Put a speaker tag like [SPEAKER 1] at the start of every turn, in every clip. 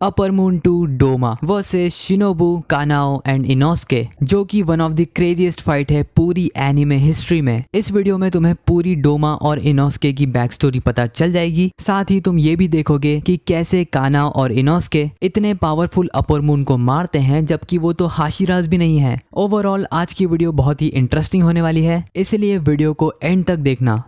[SPEAKER 1] Upper moon 2 Douma versus Shinobu Kanao and Inosuke, जो कि one of the craziest fight है पूरी anime history में। इस वीडियो में तुम्हें पूरी डोमा और इनोस्के की बैक स्टोरी पता चल जाएगी। साथ ही तुम ये भी देखोगे कि कैसे कानाओ और इनोस्के इतने पावरफुल अपर मून को मारते हैं जबकि वो तो हाशिराज भी नहीं है। ओवरऑल आज की वीडियो बहुत ही इंटरेस्टिंग होने वाली है, इसलिए वीडियो को एंड तक देखना।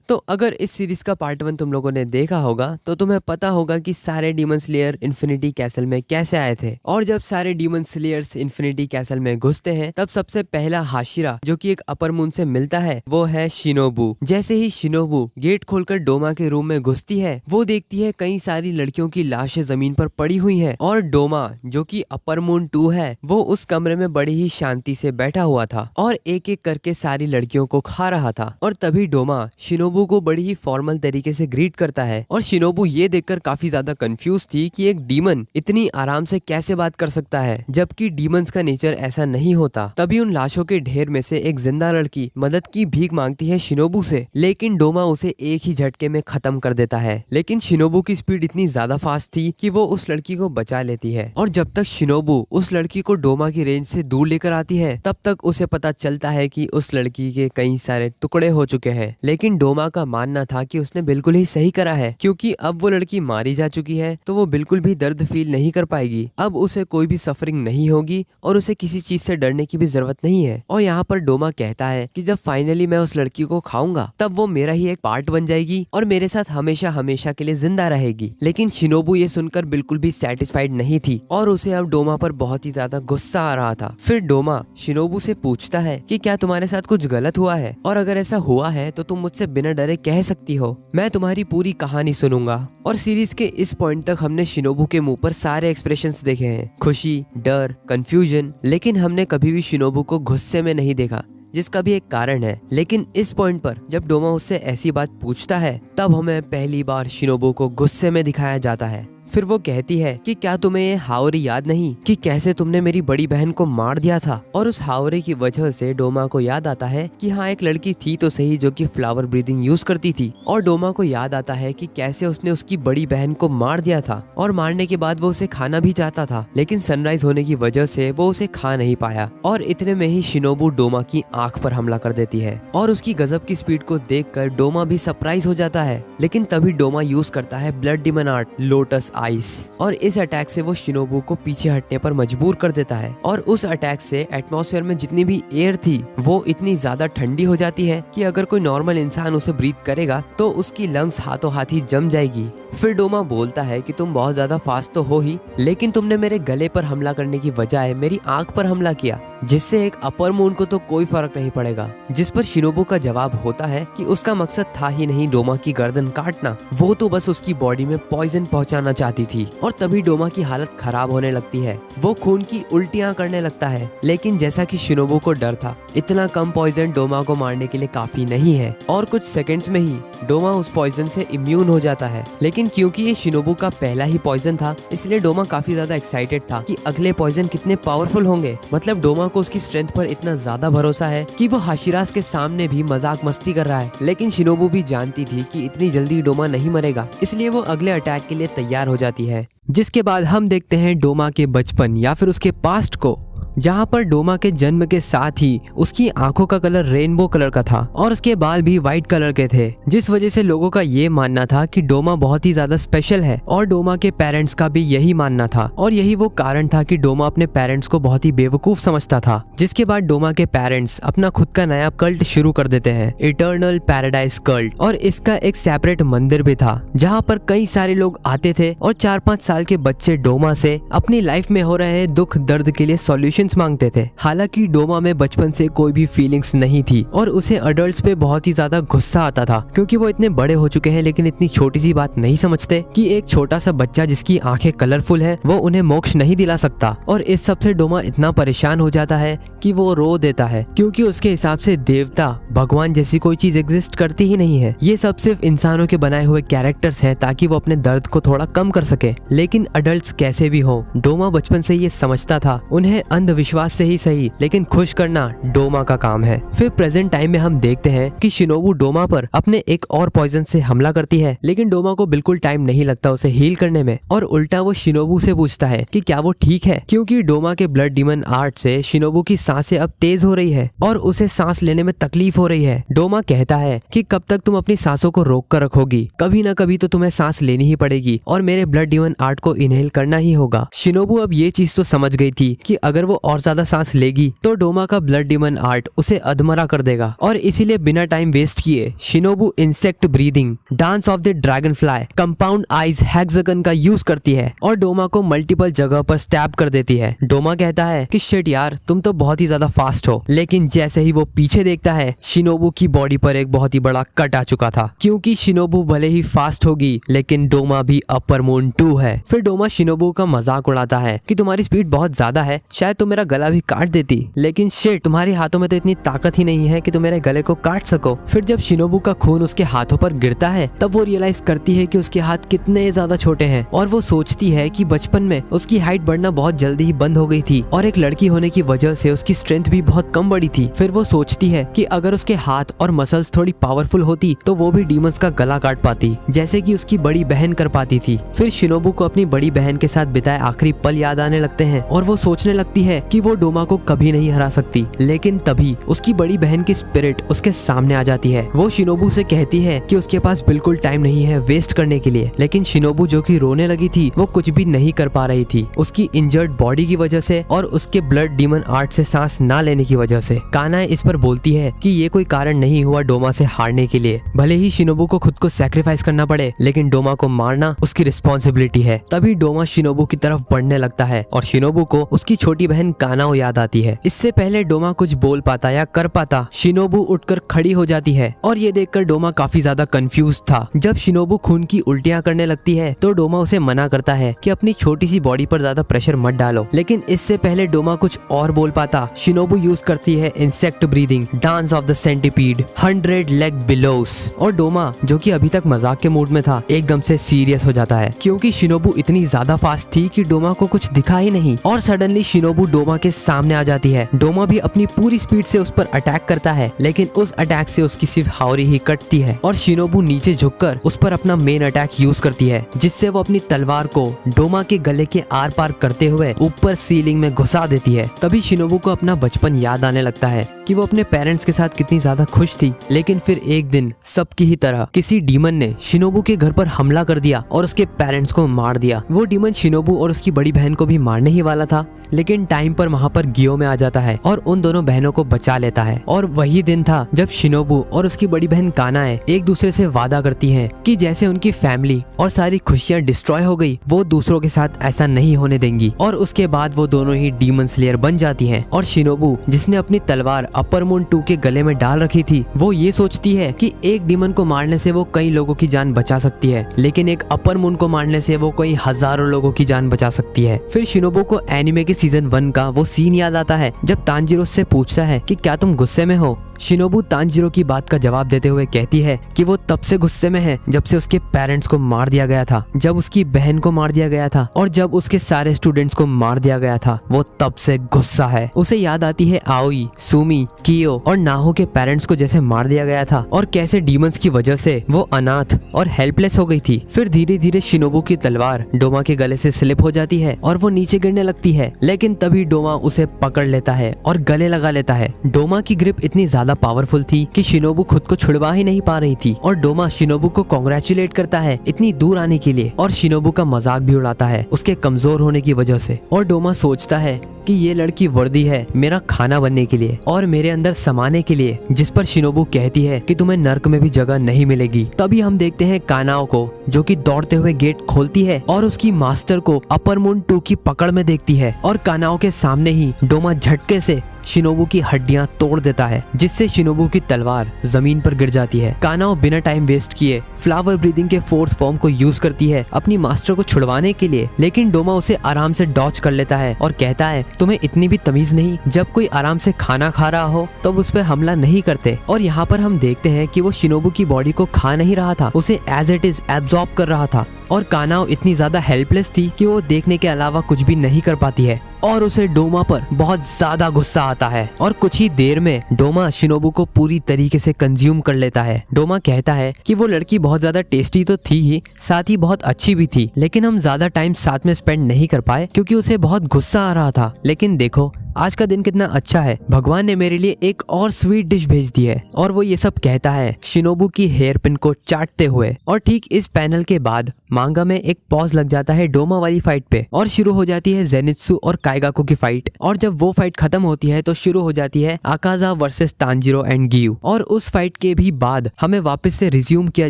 [SPEAKER 2] तो अगर इस सीरीज का पार्ट 1 तुम लोगों ने देखा होगा तो तुम्हें पता होगा कि सारे डीमन स्लेयर इन्फिनिटी कैसल में कैसे आए थे। और जब सारे डीमन स्लेयर्स इन्फिनिटी कैसल में घुसते हैं तब सबसे पहला हाशिरा जो कि एक अपर मून से मिलता है वो है शिनोबू। जैसे ही शिनोबू गेट खोलकर डोमा के रूम में घुसती है वो देखती है कई सारी लड़कियों की लाशें जमीन पर पड़ी हुई है और डोमा जो कि अपर मून 2 है वो उस कमरे में बड़ी ही शांति से बैठा हुआ था और एक एक करके सारी लड़कियों को खा रहा था। और तभी डोमा शिनोबू को बड़ी ही फॉर्मल तरीके से ग्रीट करता है और शिनोबू ये देखकर काफी ज्यादा कंफ्यूज थी कि एक डीमन इतनी आराम से कैसे बात कर सकता है जबकि डीमंस का नेचर ऐसा नहीं होता। तभी उन लाशों के ढेर में से एक जिंदा लड़की मदद की भीख मांगती है शिनोबू से, लेकिन डोमा उसे एक ही झटके में खत्म कर देता है। लेकिन शिनोबू की स्पीड इतनी ज्यादा फास्ट थी कि वो उस लड़की को बचा लेती है और जब तक शिनोबू उस लड़की को डोमा की रेंज से दूर लेकर आती है तब तक उसे पता चलता है कि उस लड़की के कई सारे टुकड़े हो चुके हैं। लेकिन डोमा का मानना था कि उसने बिल्कुल ही सही करा है क्योंकि अब वो लड़की मारी जा चुकी है तो वो बिल्कुल भी दर्द फील नहीं कर पाएगी। अब उसे कोई भी सफरिंग नहीं होगी और उसे किसी चीज से डरने की भी जरूरत नहीं है। और यहाँ पर डोमा कहता है कि जब फाइनली मैं उस लड़की को खाऊंगा तब वो मेरा ही एक पार्ट बन जाएगी और मेरे साथ हमेशा हमेशा के लिए जिंदा रहेगी। लेकिन शिनोबू ये सुनकर बिल्कुल भी सेटिस्फाइड नहीं थी और उसे अब डोमा पर बहुत ही ज्यादा गुस्सा आ रहा था। फिर डोमा शिनोबू से पूछता है कि क्या तुम्हारे साथ कुछ गलत हुआ है और अगर ऐसा हुआ है तो तुम मुझसे बिना डरे कह सकती हो, मैं तुम्हारी पूरी कहानी सुनूंगा। और सीरीज के इस पॉइंट तक हमने शिनोबू के मुंह पर सारे एक्सप्रेशंस देखे हैं, खुशी, डर, कंफ्यूजन, लेकिन हमने कभी भी शिनोबू को गुस्से में नहीं देखा जिसका भी एक कारण है। लेकिन इस पॉइंट पर जब डोमा उससे ऐसी बात पूछता है तब हमें पहली बार शिनोबू को गुस्से में दिखाया जाता है। फिर वो कहती है कि क्या तुम्हें ये हावरी याद नहीं कि कैसे तुमने मेरी बड़ी बहन को मार दिया था। और उस हावरे की वजह से डोमा को याद आता है कि हाँ एक लड़की थी तो सही जो कि फ्लावर ब्रीदिंग यूज करती थी। और डोमा को याद आता है कि कैसे उसने उसकी बड़ी बहन को मार दिया था और मारने के बाद वो उसे खाना भी चाहता था, लेकिन सनराइज होने की वजह से वो उसे खा नहीं पाया। और इतने में ही शिनोबू डोमा की आंख पर हमला कर देती है और उसकी गजब की स्पीड को देखकर डोमा भी सरप्राइज हो जाता है। लेकिन तभी डोमा यूज करता है blood demon art lotus ice और इस अटैक से वो शिनोबू को पीछे हटने पर मजबूर कर देता है। और उस अटैक से एटमॉस्फेयर में जितनी भी एयर थी वो इतनी ज्यादा ठंडी हो जाती है कि अगर कोई नॉर्मल इंसान उसे ब्रीथ करेगा तो उसकी लंग्स हाथों हाथ ही जम जाएगी। फिर डोमा बोलता है कि तुम बहुत ज्यादा फास्ट तो हो ही, लेकिन तुमने मेरे गले पर हमला करने की बजाय मेरी आंख पर हमला किया जिससे एक अपर मून को तो कोई फर्क नहीं पड़ेगा। जिस पर शिनोबू का जवाब होता है कि उसका मकसद था ही नहीं डोमा की गर्दन काटना, वो तो बस उसकी बॉडी में पॉइजन पहुंचाना चाहती थी। और तभी डोमा की हालत खराब होने लगती है, वो खून की उल्टियां करने लगता है। लेकिन जैसा कि शिनोबू को डर था इतना कम पॉइजन डोमा को मारने के लिए काफी नहीं है और कुछ सेकंड्स में ही डोमा उस पॉइजन से इम्यून हो जाता है। लेकिन क्योंकि ये शिनोबू का पहला ही पॉइजन था इसलिए डोमा काफी ज्यादा एक्साइटेड था कि अगले पॉइजन कितने पावरफुल होंगे। मतलब डोमा को उसकी स्ट्रेंथ पर इतना ज्यादा भरोसा है कि वो हाशिराज के सामने भी मजाक मस्ती कर रहा है। लेकिन शिनोबू भी जानती थी कि इतनी जल्दी डोमा नहीं मरेगा, इसलिए वो अगले अटैक के लिए तैयार हो जाती है।
[SPEAKER 1] जिसके बाद हम देखते हैं डोमा के बचपन या फिर उसके पास्ट को, जहाँ पर डोमा के जन्म के साथ ही उसकी आंखों का कलर रेनबो कलर का था और उसके बाल भी व्हाइट कलर के थे, जिस वजह से लोगों का ये मानना था कि डोमा बहुत ही ज्यादा स्पेशल है। और डोमा के पेरेंट्स का भी यही मानना था और यही वो कारण था कि डोमा अपने पेरेंट्स को बहुत ही बेवकूफ समझता था। जिसके बाद डोमा के पेरेंट्स अपना खुद का नया कल्ट शुरू कर देते हैं, इटर्नल पैराडाइज कल्ट, और इसका एक सेपरेट मंदिर भी था जहाँ पर कई सारे लोग आते थे और 4-5 साल के बच्चे डोमा से अपनी लाइफ में हो रहे दुख दर्द के लिए सॉल्यूशन मांगते थे। हालांकि डोमा में बचपन से कोई भी फीलिंग्स नहीं थी और उसे अडल्ट्स पे बहुत ही ज्यादा गुस्सा आता था क्योंकि वो इतने बड़े हो चुके हैं लेकिन इतनी छोटी सी बात नहीं समझते कि एक छोटा सा बच्चा जिसकी आंखें कलरफुल है वो उन्हें मोक्ष नहीं दिला सकता। और इस सब से डोमा इतना परेशान हो जाता है कि वो रो देता है क्योंकि उसके हिसाब से देवता भगवान जैसी कोई चीज एग्जिस्ट करती ही नहीं है। ये सब सिर्फ इंसानों के बनाए हुए कैरेक्टर्स हैं ताकि वो अपने दर्द को थोड़ा कम कर सके। लेकिन अडल्ट्स कैसे भी हो, डोमा बचपन से ये समझता था उन्हें
[SPEAKER 2] अंधविश्वास से ही सही लेकिन खुश करना डोमा का काम है। फिर प्रेजेंट टाइम में हम देखते हैं कि शिनोबू डोमा पर अपने एक और पॉइजन से हमला करती है, लेकिन डोमा को बिल्कुल टाइम नहीं लगता उसे हील करने में और उल्टा वो शिनोबू से पूछता है कि क्या वो ठीक है, क्योंकि डोमा के ब्लड डीमन आर्ट से शिनोबू की सांसें अब तेज हो रही है और उसे सांस लेने में तकलीफ हो रही है। डोमा कहता है कि कब तक तुम अपनी सांसों को रोक कर रखोगी, कभी ना कभी तो तुम्हें सांस लेनी ही पड़ेगी और मेरे ब्लड डीमन आर्ट को इनहेल करना ही होगा। शिनोबू अब ये चीज तो समझ गई थी कि अगर वो और ज्यादा सांस लेगी तो डोमा का ब्लड डीमन आर्ट उसे अधमरा कर देगा और इसीलिए बिना टाइम वेस्ट किए Shinobu insect breathing dance of the dragon fly compound eyes hexagon का यूज करती है और डोमा को मल्टीपल जगह पर स्टैब कर देती है। डोमा कहता है कि शिट यार, तुम तो बहुत ही ज्यादा फास्ट हो, लेकिन जैसे ही वो पीछे देखता है शिनोबू की बॉडी पर एक बहुत ही बड़ा कट आ चुका था, क्योंकि शिनोबू भले ही फास्ट होगी लेकिन डोमा भी अपर मून 2 है। फिर डोमा शिनोबू का मजाक उड़ाता है कि तुम्हारी स्पीड बहुत ज्यादा है, शायद तुम मेरा गला भी काट देती, लेकिन शिट तुम्हारे हाथों में तो इतनी ताकत ही नहीं है कि तुम मेरे गले को काट सको। फिर जब शिनोबू का खून उसके हाथों पर गिरता है तब वो रियलाइज करती है कि उसके हाथ कितने ज्यादा छोटे हैं और वो सोचती है कि बचपन में उसकी हाइट बढ़ना बहुत जल्दी ही बंद हो गई थी और एक लड़की होने की वजह से उसकी स्ट्रेंथ भी बहुत कम बढ़ी थी। फिर वो सोचती है कि अगर उसके हाथ और मसल्स थोड़ी पावरफुल होती तो वो भी डीमंस का गला काट पाती, जैसे कि उसकी बड़ी बहन कर पाती थी। फिर शिनोबू को अपनी बड़ी बहन के साथ बिताए आखिरी पल याद आने लगते हैं और वो सोचने लगती है कि वो डोमा को कभी नहीं हरा सकती, लेकिन तभी उसकी बड़ी बहन की स्पिरिट उसके सामने आ जाती है। वो शिनोबू से कहती है कि उसके पास बिल्कुल टाइम नहीं है वेस्ट करने के लिए, लेकिन शिनोबू जो कि रोने लगी थी वो कुछ भी नहीं कर पा रही थी, उसकी इंजर्ड बॉडी की वजह से और उसके ब्लड डीमन आर्ट से सांस ना लेने की वजह से। कानाए इस पर बोलती है कि ये कोई कारण नहीं हुआ डोमा से हारने के लिए, भले ही शिनोबू को खुद को सैक्रिफाइस करना पड़े लेकिन डोमा को मारना उसकी रिस्पॉन्सिबिलिटी है। तभी डोमा शिनोबू की तरफ बढ़ने लगता है और शिनोबू को उसकी छोटी बहन कानाओ याद आती है। इससे पहले डोमा कुछ बोल पाता या कर पाता, शिनोबू उठकर खड़ी हो जाती है और ये देखकर डोमा काफी ज्यादा कंफ्यूज था। जब शिनोबू खून की उल्टियां करने लगती है तो डोमा उसे मना करता है कि अपनी छोटी सी बॉडी पर ज्यादा प्रेशर मत डालो, लेकिन इससे पहले डोमा कुछ और बोल पाता, शिनोबू यूज करती है insect breathing dance of the centipede 100 leg billows और डोमा जो कि अभी तक मजाक के मूड में था एकदम से सीरियस हो जाता है, क्योंकि शिनोबू इतनी ज्यादा फास्ट थी कि डोमा को कुछ दिखा ही नहीं और सडनली शिनोबू डोमा के सामने आ जाती है। डोमा भी अपनी पूरी स्पीड से उस पर अटैक करता है, लेकिन उस अटैक से उसकी सिर्फ हावरी ही कटती है और शिनोबू नीचे झुककर उस पर अपना मेन अटैक यूज करती है, जिससे वो अपनी तलवार को डोमा के गले के आर पार करते हुए ऊपर सीलिंग में घुसा देती है। तभी शिनोबू को अपना बचपन याद आने लगता है कि वो अपने पेरेंट्स के साथ कितनी ज्यादा खुश थी, लेकिन फिर एक दिन सबकी ही तरह किसी डीमन ने शिनोबू के घर पर हमला कर दिया और उसके पेरेंट्स को मार दिया। वो डीमन शिनोबू और उसकी बड़ी बहन को भी मारने ही वाला था, लेकिन टाइम पर वहाँ पर गियो में आ जाता है और उन दोनों बहनों को बचा लेता है। और वही दिन था जब शिनोबू और उसकी बड़ी बहन कानाए एक दूसरे से वादा करती हैं कि जैसे उनकी फैमिली और सारी खुशियां डिस्ट्रॉय हो गई, वो दूसरों के साथ ऐसा नहीं होने देंगी। और उसके बाद वो दोनों ही डीमन स्लेयर बन जाती हैं और शिनोबू जिसने अपनी तलवार अपर मून 2 के गले में डाल रखी थी, वो ये सोचती है कि एक डीमन को मारने से वो कई लोगों की जान बचा सकती है, लेकिन एक अपर मून को मारने से वो कई हजारों लोगों की जान बचा सकती है। फिर शिनोबू को एनिमे के सीजन 1 का वो सीन याद आता है जब तांजीरो से पूछता है कि क्या तुम गुस्से में हो। शिनोबू तांजीरो की बात का जवाब देते हुए कहती है कि वो तब से गुस्से में है जब से उसके पेरेंट्स को मार दिया गया था, जब उसकी बहन को मार दिया गया था और जब उसके सारे स्टूडेंट्स को मार दिया गया था, वो तब से गुस्सा है। उसे याद आती है आओई, सुमी, कियो और नाहो के पेरेंट्स को जैसे मार दिया गया था और कैसे डीमंस की वजह से वो अनाथ और हेल्पलेस हो गई थी। फिर धीरे धीरे शिनोबू की तलवार डोमा के गले से स्लिप हो जाती है और वो नीचे गिरने लगती है, लेकिन तभी डोमा उसे पकड़ लेता है और गले लगा लेता है। डोमा की ग्रिप इतनी ज्यादा पावरफुल थी कि शिनोबू खुद को छुड़वा ही नहीं पा रही थी और डोमा शिनोबू को कांग्रेचुलेट करता है इतनी दूर आने के लिए और शिनोबू का मजाक भी उड़ाता है उसके कमजोर होने की वजह से। और डोमा सोचता है कि ये लड़की वर्दी है मेरा खाना बनने के लिए और मेरे अंदर समाने के लिए, जिस पर शिनोबू कहती है कि तुम्हें नर्क में भी जगह नहीं मिलेगी। तभी हम देखते हैं कानाओ को जो कि दौड़ते हुए गेट खोलती है और उसकी मास्टर को अपर मून 2 की पकड़ में देखती है और कानाओ के सामने ही डोमा झटके से शिनोबू की हड्डियां तोड़ देता है, जिससे शिनोबू की तलवार जमीन पर गिर जाती है। कानाओ बिना टाइम वेस्ट किए फ्लावर ब्रीदिंग के फोर्थ फॉर्म को यूज करती है अपनी मास्टर को छुड़वाने के लिए, लेकिन डोमा उसे आराम से डॉच कर लेता है और कहता है तुम्हें इतनी भी तमीज नहीं, जब कोई आराम से खाना खा रहा हो तब उस पर हमला नहीं करते। और यहाँ पर हम देखते हैं कि वो शिनोबू की बॉडी को खा नहीं रहा था, उसे एज इट इज एब्जॉर्ब कर रहा था।
[SPEAKER 1] और कानाओ इतनी ज्यादा हेल्पलेस थी कि वो देखने के अलावा कुछ भी नहीं कर पाती है और उसे डोमा पर बहुत ज्यादा गुस्सा आता है और कुछ ही देर में डोमा शिनोबू को पूरी तरीके से कंज्यूम कर लेता है। डोमा कहता है कि वो लड़की बहुत ज्यादा टेस्टी तो थी ही, साथ ही बहुत अच्छी भी थी, लेकिन हम ज्यादा टाइम साथ में स्पेंड नहीं कर पाए क्योंकि उसे बहुत गुस्सा आ रहा था। लेकिन देखो आज का दिन कितना अच्छा है, भगवान ने मेरे लिए एक और स्वीट डिश भेज दी है। और वो ये सब कहता है शिनोबू की हेयर पिन को चाटते हुए। और ठीक इस पैनल के बाद मांगा में एक पॉज लग जाता है डोमा वाली फाइट पे और शुरू हो जाती है जेनित्सु और काइगाकू की फाइट। और जब वो फाइट खत्म होती है तो शुरू हो जाती है Akaza versus Tanjiro and Giyu. और उस फाइट के भी बाद हमें वापस से रिज्यूम किया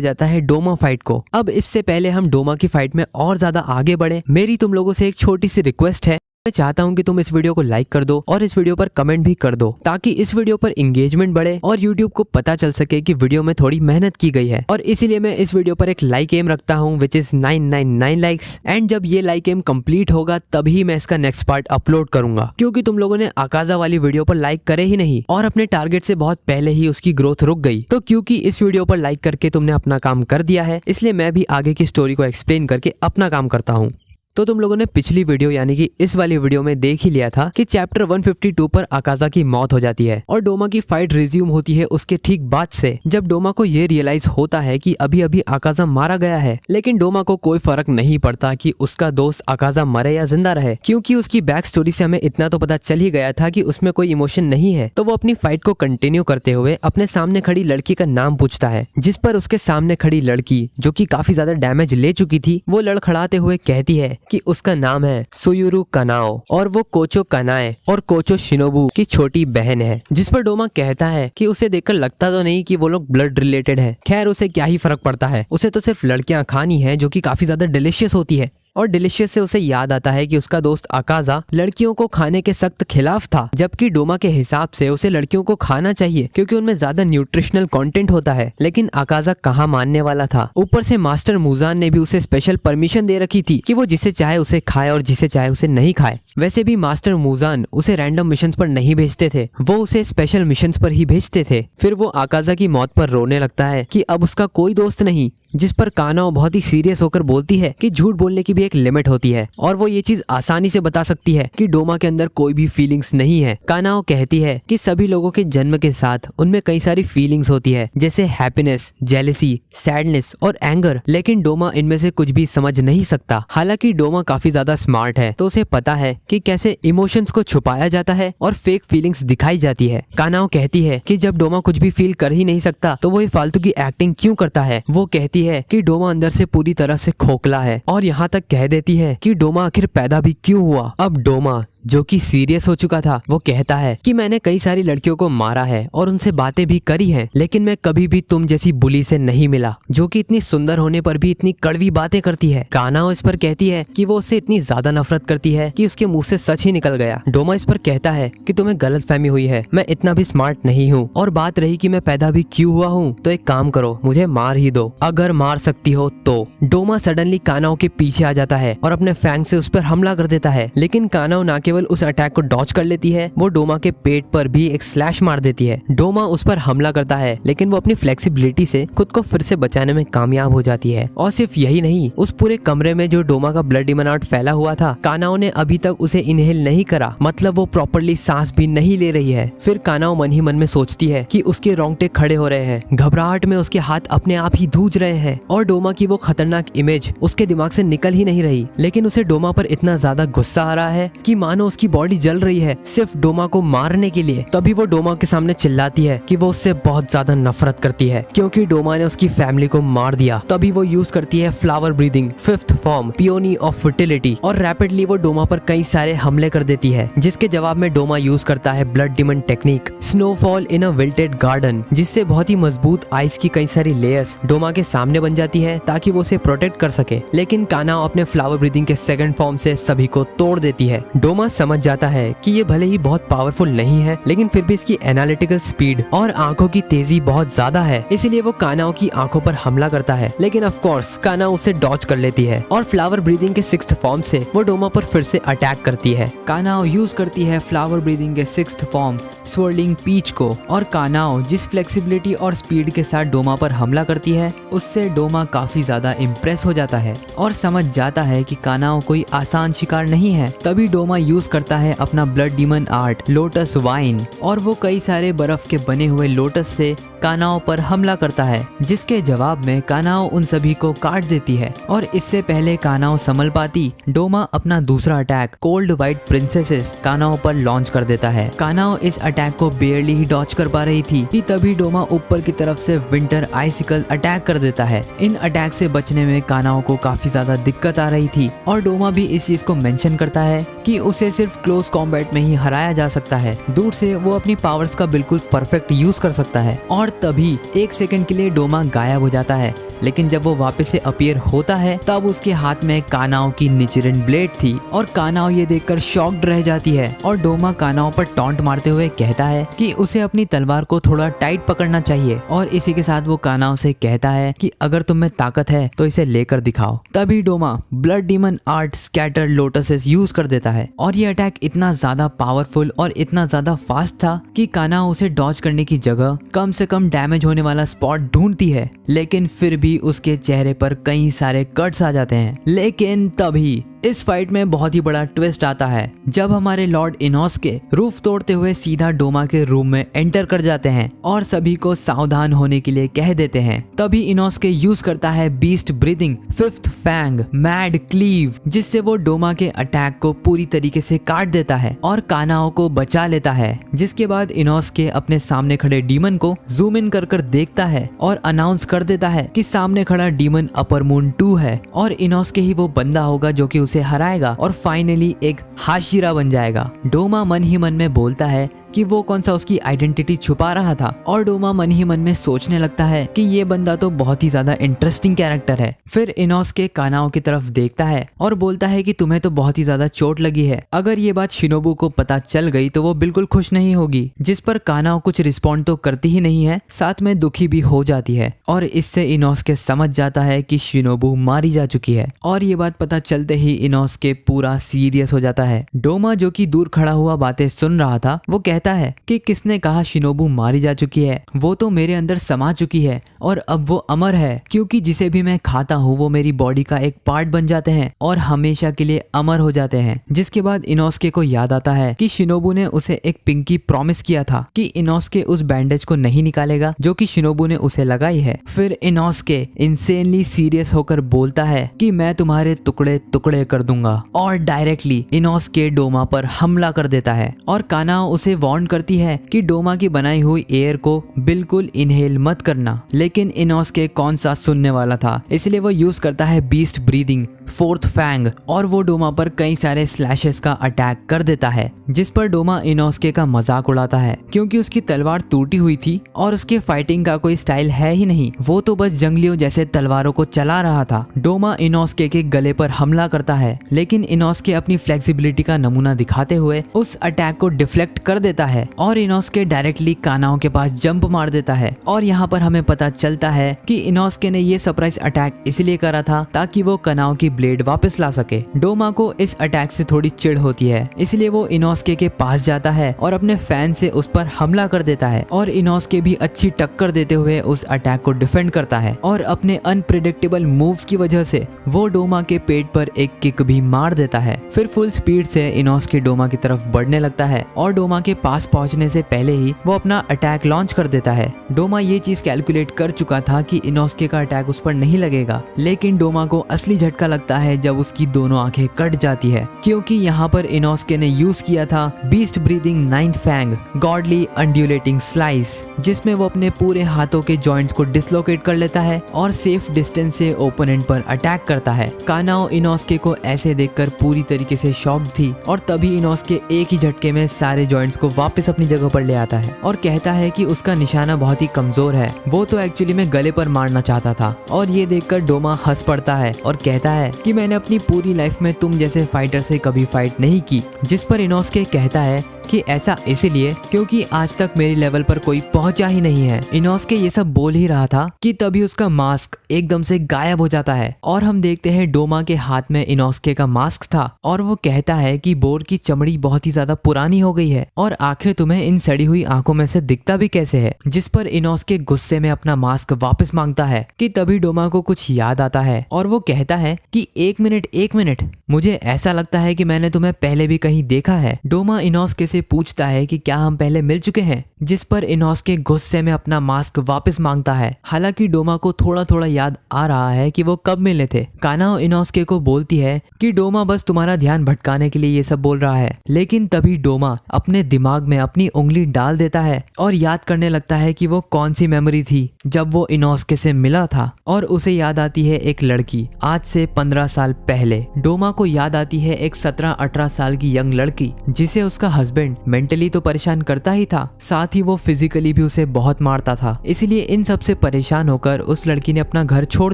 [SPEAKER 1] जाता है डोमा फाइट को। अब इससे पहले हम डोमा की फाइट में और ज्यादा आगे बढ़े, मेरी तुम लोगों से एक छोटी सी रिक्वेस्ट है। मैं चाहता हूं कि तुम इस वीडियो को लाइक कर दो और इस वीडियो पर कमेंट भी कर दो ताकि इस वीडियो पर एंगेजमेंट बढ़े और YouTube को पता चल सके कि वीडियो में थोड़ी मेहनत की गई है। और इसीलिए मैं इस वीडियो पर एक लाइक एम रखता हूं विच इज 999 लाइक्स। एंड जब ये लाइक एम कंप्लीट होगा तभी मैं इसका नेक्स्ट पार्ट अपलोड करूंगा, क्योंकि तुम लोगों ने आकाजा वाली वीडियो पर लाइक करे ही नहीं और अपने टारगेट से बहुत पहले ही उसकी ग्रोथ रुक गई। तो क्योंकि इस वीडियो पर लाइक करके तुमने अपना काम कर दिया है, इसलिए मैं भी आगे की स्टोरी को एक्सप्लेन करके अपना काम करता हूँ। तो तुम लोगों ने पिछली वीडियो यानी कि इस वाली वीडियो में देख ही लिया था कि चैप्टर 152 पर आकाजा की मौत हो जाती है और डोमा की फाइट रिज्यूम होती है उसके ठीक बाद से, जब डोमा को ये रियलाइज होता है कि अभी अभी आकाजा मारा गया है। लेकिन डोमा को कोई फर्क नहीं पड़ता कि उसका दोस्त आकाजा मरे या जिंदा रहे, क्योंकि उसकी बैक स्टोरी से हमें इतना तो पता चल ही गया था कि उसमें कोई इमोशन नहीं है। तो वो अपनी फाइट को कंटिन्यू करते हुए अपने सामने खड़ी लड़की का नाम पूछता है, जिस पर उसके सामने खड़ी लड़की जो कि काफी ज्यादा डैमेज ले चुकी थी, वो लड़खड़ाते हुए कहती है कि उसका नाम है सुयुरु कानाओ और वो कोचो कानाए और कोचो शिनोबू की छोटी बहन है। जिस पर डोमा कहता है कि उसे देखकर लगता तो नहीं कि वो लोग ब्लड रिलेटेड है। खैर उसे क्या ही फर्क पड़ता है, उसे तो सिर्फ लड़कियां खानी है जो कि काफी ज्यादा डिलीशियस होती है। और डिलीशियस से उसे याद आता है कि उसका दोस्त आकाजा लड़कियों को खाने के सख्त खिलाफ था, जबकि डोमा के हिसाब से उसे लड़कियों को खाना चाहिए क्योंकि उनमें ज्यादा न्यूट्रिशनल कंटेंट होता है। लेकिन आकाजा कहाँ मानने वाला था। ऊपर से मास्टर मुजान ने भी उसे स्पेशल परमिशन दे रखी थी कि वो जिसे चाहे उसे खाए और जिसे चाहे उसे नहीं खाए। वैसे भी मास्टर मुजान उसे रैंडम मिशंस पर नहीं भेजते थे, वो उसे स्पेशल मिशंस पर ही भेजते थे। फिर वो आकाजा की मौत पर रोने लगता है कि अब उसका कोई दोस्त नहीं, जिस पर कानाओ बहुत ही सीरियस होकर बोलती है कि झूठ बोलने की भी एक लिमिट होती है और वो ये चीज आसानी से बता सकती है कि डोमा के अंदर कोई भी फीलिंग्स नहीं है। कानाओ कहती है कि सभी लोगों के जन्म के साथ उनमें कई सारी फीलिंग्स होती है, जैसे हैप्पीनेस, जेलसी, सैडनेस और एंगर, लेकिन डोमा इनमें से कुछ भी समझ नहीं सकता। हालांकि डोमा काफी ज्यादा स्मार्ट है, तो उसे पता है कि कैसे इमोशंस को छुपाया जाता है और फेक फीलिंग्स दिखाई जाती है। कानाओ कहती है कि जब डोमा कुछ भी फील कर ही नहीं सकता तो वो ये फालतू की एक्टिंग क्यों करता है। वो कहती है कि डोमा अंदर से पूरी तरह से खोखला है और यहाँ तक कह देती है कि डोमा आखिर पैदा भी क्यों हुआ। अब डोमा जो कि सीरियस हो चुका था, वो कहता है कि मैंने कई सारी लड़कियों को मारा है और उनसे बातें भी करी हैं, लेकिन मैं कभी भी तुम जैसी बुली से नहीं मिला जो कि इतनी सुंदर होने पर भी इतनी कड़वी बातें करती है। कानाओ इस पर कहती है कि वो उससे इतनी ज्यादा नफरत करती है कि उसके मुंह से सच ही निकल गया। डोमा इस पर कहता है कि तुम्हें गलतफहमी हुई है, मैं इतना भी स्मार्ट नहीं हूँ। और बात रही कि मैं पैदा भी क्यों हुआ हूँ, तो एक काम करो, मुझे मार ही दो, अगर मार सकती हो तो। डोमा सडनली कानाओ के पीछे आ जाता है और अपने फैंग से उस पर हमला कर देता है, लेकिन कानाओ न केवल उस अटैक को डॉच कर लेती है, वो डोमा के पेट पर भी एक स्लैश मार देती है। डोमा उस पर हमला करता है, लेकिन वो अपनी फ्लेक्सिबिलिटी से खुद को फिर से बचाने में कामयाब हो जाती है। और सिर्फ यही नहीं, उस पूरे कमरे में जो डोमा का ब्लड डिमोनाट फैला हुआ था, कानाओ ने अभी तक उसे इनहेल नहीं करा, मतलब वो प्रॉपर्ली सांस भी नहीं ले रही है। फिर कानाओ मन ही मन में सोचती है कि उसके रोंगटे खड़े हो रहे हैं, घबराहट में उसके हाथ अपने आप ही धूज रहे हैं और डोमा की वो खतरनाक इमेज उसके दिमाग से निकल ही नहीं रही। लेकिन उसे डोमा पर इतना ज्यादा गुस्सा आ रहा है कि मानो उसकी बॉडी जल रही है सिर्फ डोमा को मारने के लिए। तभी वो डोमा के सामने चिल्लाती है कि वो उससे बहुत ज्यादा नफरत करती है क्योंकि डोमा ने उसकी फैमिली को मार दिया। तभी वो यूज करती है flower breathing, fifth form, peony of fertility और रैपिडली वो डोमा पर कई सारे हमले कर देती है, जिसके जवाब में डोमा यूज करता है blood demon technique, snowfall in a wilted garden, जिससे बहुत ही मजबूत आइस की कई सारी लेयर्स डोमा के सामने बन जाती है ताकि वो उसे प्रोटेक्ट कर सके। लेकिन कानाओ अपने फ्लावर ब्रीदिंग के सेकंड फॉर्म से सभी को तोड़ देती है। डोमा डोमा समझ जाता है कि ये भले ही बहुत पावरफुल नहीं है, लेकिन फिर भी इसकी एनालिटिकल स्पीड और आंखों की तेजी बहुत ज्यादा है, इसीलिए वो कानाओ की आंखों पर हमला करता है। लेकिन ऑफ कोर्स कानाओ उसे डॉच कर लेती है और फ्लावर ब्रीदिंग के 6th फॉर्म से वो डोमा पर फिर से अटैक करती है। कानाओ यूज करती है फ्लावर ब्रीदिंग के 6th फॉर्म स्वर्लिंग पीच को, और कानाओ जिस फ्लेक्सिबिलिटी और स्पीड के साथ डोमा पर हमला करती है उससे डोमा काफी ज्यादा इम्प्रेस हो जाता है और समझ जाता है कि कानाओ कोई आसान शिकार नहीं है। तभी डोमा यूज करता है अपना blood demon art lotus wine, और वो कई सारे बर्फ के बने हुए लोटस से कानाओ पर हमला करता है, जिसके जवाब में कानाओ उन सभी को काट देती है। और इससे पहले कानाओ संभल पाती, डोमा अपना दूसरा अटैक कोल्ड व्हाइट प्रिंसेसेस कानाओ पर लॉन्च कर देता है। कानाओ इस अटैक को बेयरली ही डॉच कर पा रही थी कि तभी डोमा ऊपर की तरफ से विंटर आइसिकल अटैक कर देता है। इन अटैक से बचने में कानाओ को काफी ज्यादा दिक्कत आ रही थी, और डोमा भी इस चीज को मेंशन करता है कि उसे सिर्फ क्लोज कॉम्बैट में ही हराया जा सकता है, दूर से वो अपनी पावर्स का बिल्कुल परफेक्ट यूज कर सकता है। और तभी 1 सेकंड के लिए डोमा गायब हो जाता है, लेकिन जब वो वापस से अपीयर होता है तब उसके हाथ में कानाओ की निचिरन ब्लेड थी, और कानाओ ये देखकर शॉक्ड रह जाती है। और डोमा कानाओ पर टॉन्ट मारते हुए कहता है कि उसे अपनी तलवार को थोड़ा टाइट पकड़ना चाहिए, और इसी के साथ वो कानाओ से कहता है कि अगर तुम में ताकत है तो इसे लेकर दिखाओ। तभी Doma blood demon art scatter lotuses use कर देता है, और ये अटैक इतना ज्यादा पावरफुल और इतना ज्यादा फास्ट था कि कानाओ उसे डॉज करने की जगह कम से कम डैमेज होने वाला स्पॉट ढूंढती है, लेकिन फिर भी उसके चेहरे पर कई सारे कट्स आ जाते हैं। लेकिन तभी इस फाइट में बहुत ही बड़ा ट्विस्ट आता है, जब हमारे लॉर्ड इनोस्के रूफ तोड़ते हुए सीधा डोमा के रूम में एंटर कर जाते हैं और सभी को सावधान होने के लिए कह देते हैं। तभी इनोस्के यूज करता है beast breathing 5th fang mad cleave, जिससे वो डोमा के अटैक को पूरी तरीके से काट देता है और कानाओ को बचा लेता है। जिसके बाद इनोस्के अपने सामने खड़े डीमन को जूम इन कर देखता है और अनाउंस कर देता है कि सामने खड़ा डीमन अपर मून 2 है, और इनोस्के ही वो बंदा होगा जो कि उसे हराएगा और फाइनली एक हाशिरा बन जाएगा। डोमा मन ही मन में बोलता है कि वो कौन सा उसकी आइडेंटिटी छुपा रहा था, और डोमा मन ही मन में सोचने लगता है कि ये बंदा तो बहुत ही ज्यादा इंटरेस्टिंग कैरेक्टर है। फिर इनोस्के कानाओ की तरफ देखता है और बोलता है कि तुम्हें तो बहुत ही ज्यादा चोट लगी है, अगर ये बात शिनोबू को पता चल गई तो वो बिल्कुल खुश नहीं होगी। जिस पर कानाओ कुछ रिस्पॉन्ड तो करती ही नहीं है, साथ में दुखी भी हो जाती है, और इससे इनोस्के समझ जाता है कि शिनोबू मारी जा चुकी है। और ये बात पता चलते ही इनोस्के पूरा सीरियस हो जाता है। डोमा जो कि दूर खड़ा हुआ बातें सुन रहा था, वो कहता है कि किसने कहा शिनोबू मारी जा चुकी है, वो तो मेरे अंदर समा चुकी है और अब वो अमर है, क्योंकि जिसे भी मैं खाता हूँ वो मेरी बॉडी का एक पार्ट बन जाते हैं और हमेशा के लिए अमर हो जाते हैं। जिसके बाद इनोस्के को याद आता है कि शिनोबू ने उसे एक पिंकी प्रॉमिस किया था कि इनोस्के उस बैंडेज को नहीं निकालेगा जो कि शिनोबू ने उसे लगाई है। फिर इनोस्के इंसेनली सीरियस होकर बोलता है कि मैं तुम्हारे टुकड़े टुकड़े कर दूंगा, और डायरेक्टली इनोस्के डोमा पर हमला कर देता है। और कानाओ उसे वार्न करती है कि डोमा की बनाई हुई एयर को बिल्कुल इनहेल मत करना, लेकिन इनोस्के कौन सा सुनने वाला था, इसलिए वो यूज करता है बीस्ट ब्रीदिंग 4th फैंग, और वो डोमा पर कई सारे स्लैशेस का अटैक कर देता है, जिस पर डोमा इनोस्के का मजाक उड़ाता है क्योंकि उसकी तलवार टूटी हुई थी और उसके फाइटिंग का कोई स्टाइल है ही नहीं, वो तो बस जंगलियों जैसे तलवारों को चला रहा था। डोमा इनोस्के के गले पर हमला करता है, लेकिन इनोस्के अपनी फ्लेक्सिबिलिटी का नमूना दिखाते हुए उस अटैक को डिफ्लेक्ट कर देता है और इनोस्के डायरेक्टली कानाओ के पास जंप मार देता है। और यहाँ पर हमें पता चलता है कि इनोस्के ने ये सरप्राइज अटैक इसलिए करा था ताकि वो कानाओ की ब्लेड वापस ला सके। डोमा को इस अटैक से थोड़ी चिढ़ होती है, इसलिए वो इनोस्के के पास जाता है और अपने फैन से उस पर हमला कर देता है, और इनोस्के भी अच्छी टक्कर देते हुए उस अटैक को डिफेंड करता है, और अपने अनप्रेडिक्टेबल मूव्स की वजह से वो डोमा के पेट पर एक किक भी मार देता है। फिर फुल स्पीड से इनोस्के डोमा की तरफ बढ़ने लगता है और डोमा के पास पहुंचने से पहले ही वो अपना अटैक लॉन्च कर देता है। डोमा ये चीज कैलकुलेट कर चुका था कि इनोस्के का अटैक उस पर नहीं लगेगा, लेकिन डोमा को असली झटका लगता है जब उसकी दोनों आंखें कट जाती है, क्योंकि यहाँ पर इनोस्के ने यूज किया था beast breathing 9th fang godly undulating slice, जिसमें वो अपने पूरे हाथों के जॉइंट्स को डिसलोकेट कर लेता है और सेफ डिस्टेंस से ओपोनेंट पर अटैक करता है। कानाओ इनोस्के को ऐसे देखकर पूरी तरीके से शॉक्ड थी, और तभी इनोस्के एक ही झटके में सारे जॉइंट्स को वापस अपनी जगह पर ले आता है और कहता है कि उसका निशाना बहुत ही कमजोर है, वो तो एक्चुअली में गले पर मारना चाहता था। और ये देखकर डोमा हंस पड़ता है और कहता है कि मैंने अपनी पूरी लाइफ में तुम जैसे फाइटर से कभी फाइट नहीं की। जिस पर इनोस्के कहता है कि ऐसा इसीलिए क्योंकि आज तक मेरी लेवल पर कोई पहुंचा ही नहीं है। इनोस्के ये सब बोल ही रहा था कि तभी उसका मास्क एकदम से गायब हो जाता है और हम देखते हैं डोमा के हाथ में इनोस्के का मास्क था और वो कहता है कि बोर की चमड़ी बहुत ही ज्यादा पुरानी हो गई है और आखिर तुम्हें इन सड़ी हुई आंखों में से दिखता भी कैसे है। जिस पर इनोस्के गुस्से में अपना मास्क वापस मांगता है कि तभी डोमा को कुछ याद आता है और वो कहता है कि एक मिनट, मुझे ऐसा लगता है कि मैंने तुम्हें पहले भी कहीं देखा है। डोमा इनोस्के से पूछता है कि क्या हम पहले मिल चुके हैं, जिस पर इनोस्के गुस्से में अपना मास्क वापस मांगता है। हालांकि डोमा को थोड़ा थोड़ा याद आ रहा है कि वो कब मिले थे। कानाओ इनोस्के को बोलती है कि डोमा बस तुम्हारा ध्यान भटकाने के लिए ये सब बोल रहा है, लेकिन तभी डोमा अपने दिमाग में अपनी उंगली डाल देता है और याद करने लगता है कि वो कौन सी मेमोरी थी जब वो इनोस्के से मिला था और उसे याद आती है एक लड़की आज से 15 साल पहले। डोमा को याद आती है एक 17-18 साल की यंग लड़की जिसे उसका हस्बैंड मेंटली तो परेशान करता ही था, साथ ही वो फिजिकली भी उसे बहुत मारता था। इसलिए इन सब से परेशान होकर उस लड़की ने अपना घर छोड़